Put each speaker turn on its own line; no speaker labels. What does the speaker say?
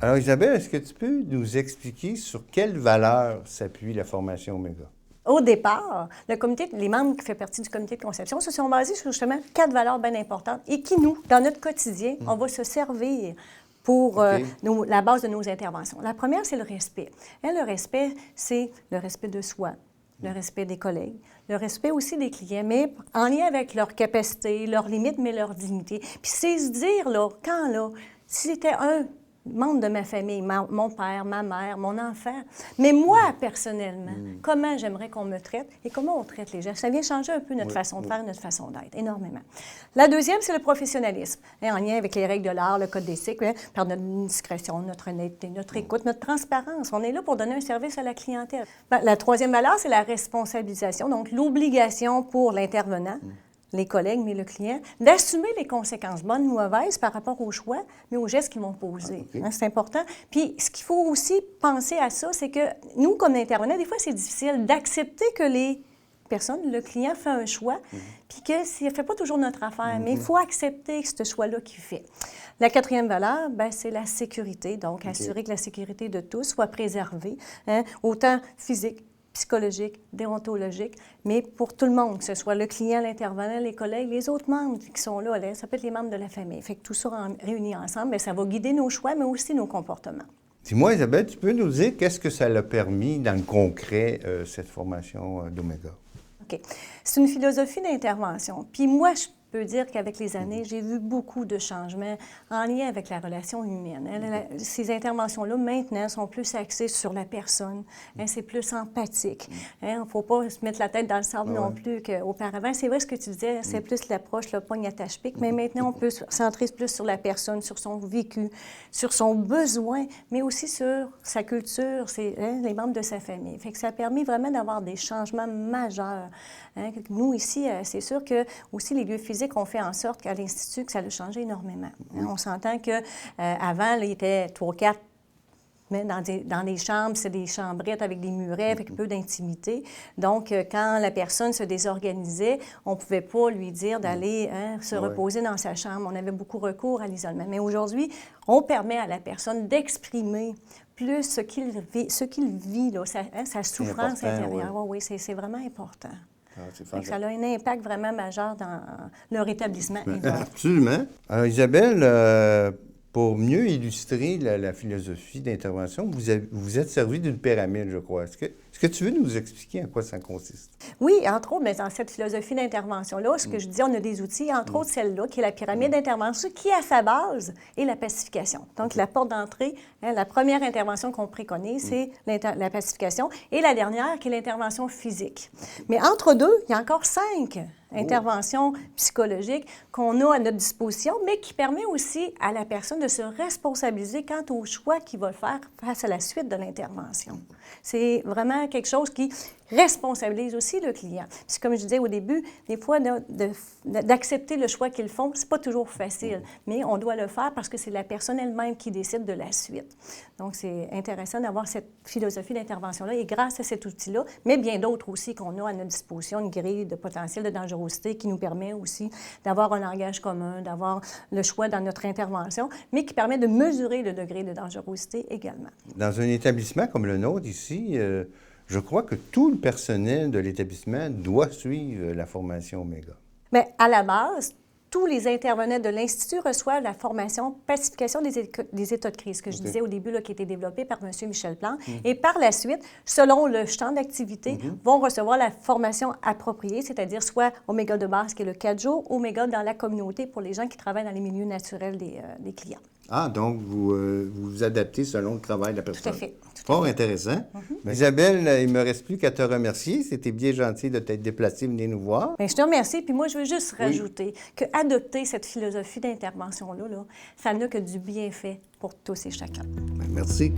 Alors, Isabelle, est-ce que tu peux nous expliquer sur quelle valeur s'appuie la formation Oméga?
Au départ, les membres qui font partie du comité de conception se sont basés sur justement 4 valeurs bien importantes et qui, nous, dans notre quotidien, on va se servir pour la base de nos interventions. La première, c'est le respect. Le respect, c'est le respect de soi, le respect des collègues, le respect aussi des clients, mais en lien avec leurs capacités, leurs limites, mais leur dignité. Puis c'est se dire, là, si c'était un membre de ma famille, mon père, ma mère, mon enfant, mais moi, personnellement, comment j'aimerais qu'on me traite et comment on traite les gens. Ça vient changer un peu notre façon de faire, notre façon d'être, énormément. La deuxième, c'est le professionnalisme, en lien avec les règles de l'art, le code d'éthique, par notre discrétion, notre honnêteté, notre écoute, notre transparence. On est là pour donner un service à la clientèle. La troisième valeur, c'est la responsabilisation, donc l'obligation pour l'intervenant, les collègues, mais le client, d'assumer les conséquences bonnes ou mauvaises par rapport aux choix, mais aux gestes qu'ils vont poser. C'est important. Puis, ce qu'il faut aussi penser à ça, c'est que nous, comme intervenants, des fois, c'est difficile d'accepter que le client fait un choix, puis que ça ne fait pas toujours notre affaire, mais il faut accepter ce choix-là qu'il fait. La quatrième valeur, c'est la sécurité, donc assurer que la sécurité de tous soit préservée, autant physique, psychologique, déontologique, mais pour tout le monde, que ce soit le client, l'intervenant, les collègues, les autres membres qui sont là, ça peut être les membres de la famille. Fait que tout ça réuni ensemble, ça va guider nos choix, mais aussi nos comportements.
Dis-moi, Isabelle, tu peux nous dire qu'est-ce que ça l'a permis dans le concret, cette formation d'Oméga? OK.
C'est une philosophie d'intervention. Puis moi, je peux dire qu'avec les années, j'ai vu beaucoup de changements en lien avec la relation humaine. Ces interventions-là, maintenant, sont plus axées sur la personne. C'est plus empathique. Il ne faut pas se mettre la tête dans le sable non plus qu'auparavant. C'est vrai ce que tu disais, c'est plus l'approche, le pogne attache-pique, mais maintenant, on peut se centrer plus sur la personne, sur son vécu, sur son besoin, mais aussi sur sa culture, les membres de sa famille. Fait que ça a permis vraiment d'avoir des changements majeurs. Nous, ici, c'est sûr que aussi les lieux physiques ont fait en sorte qu'à l'Institut, que ça a changé énormément. On s'entend qu'avant, il y était 3-4 mais dans des chambres, c'est des chambrettes avec des murets, avec peu d'intimité. Donc, quand la personne se désorganisait, on ne pouvait pas lui dire d'aller se reposer dans sa chambre. On avait beaucoup recours à l'isolement. Mais aujourd'hui, on permet à la personne d'exprimer plus ce qu'il vit, là, sa souffrance intérieure. Oui, c'est vraiment important. Ça a un impact vraiment majeur dans leur établissement.
Absolument. Alors, Isabelle, pour mieux illustrer la philosophie d'intervention, vous êtes servi d'une pyramide, je crois. Est-ce que tu veux nous expliquer en quoi ça consiste?
Oui, entre autres, mais dans cette philosophie d'intervention-là, ce que je dis, on a des outils, entre autres celle-là, qui est la pyramide d'intervention, qui, à sa base, est la pacification. Donc, la porte d'entrée, la première intervention qu'on préconise, c'est la pacification, et la dernière, qui est l'intervention physique. Mais entre deux, il y a encore 5 interventions psychologiques qu'on a à notre disposition, mais qui permet aussi à la personne de se responsabiliser quant au choix qu'il va faire face à la suite de l'intervention. C'est vraiment quelque chose qui responsabilise aussi le client. Puis comme je disais au début, des fois, d'accepter le choix qu'ils font, c'est pas toujours facile, mais on doit le faire parce que c'est la personne elle-même qui décide de la suite. Donc, c'est intéressant d'avoir cette philosophie d'intervention-là et grâce à cet outil-là, mais bien d'autres aussi qu'on a à notre disposition, une grille de potentiel de dangerosité qui nous permet aussi d'avoir un langage commun, d'avoir le choix dans notre intervention, mais qui permet de mesurer le degré de dangerosité également.
Dans un établissement comme le nôtre ici, je crois que tout le personnel de l'établissement doit suivre la formation Oméga.
Bien, à la base, tous les intervenants de l'Institut reçoivent la formation Pacification des états de crise, que je disais au début, là, qui a été développée par M. Michel Plante. Et par la suite, selon le champ d'activité, vont recevoir la formation appropriée, c'est-à-dire soit Oméga de base, qui est le 4 jours, Oméga dans la communauté pour les gens qui travaillent dans les milieux naturels des clients.
Ah, donc vous vous adaptez selon le travail de la personne.
Tout à fait.
Fort intéressant. Isabelle, il ne me reste plus qu'à te remercier. C'était bien gentil de t'être déplacée, venir nous voir.
Bien, je te remercie. Puis moi, je veux juste rajouter qu'adopter cette philosophie d'intervention-là, ça n'a que du bienfait pour tous et chacun.
Bien, merci.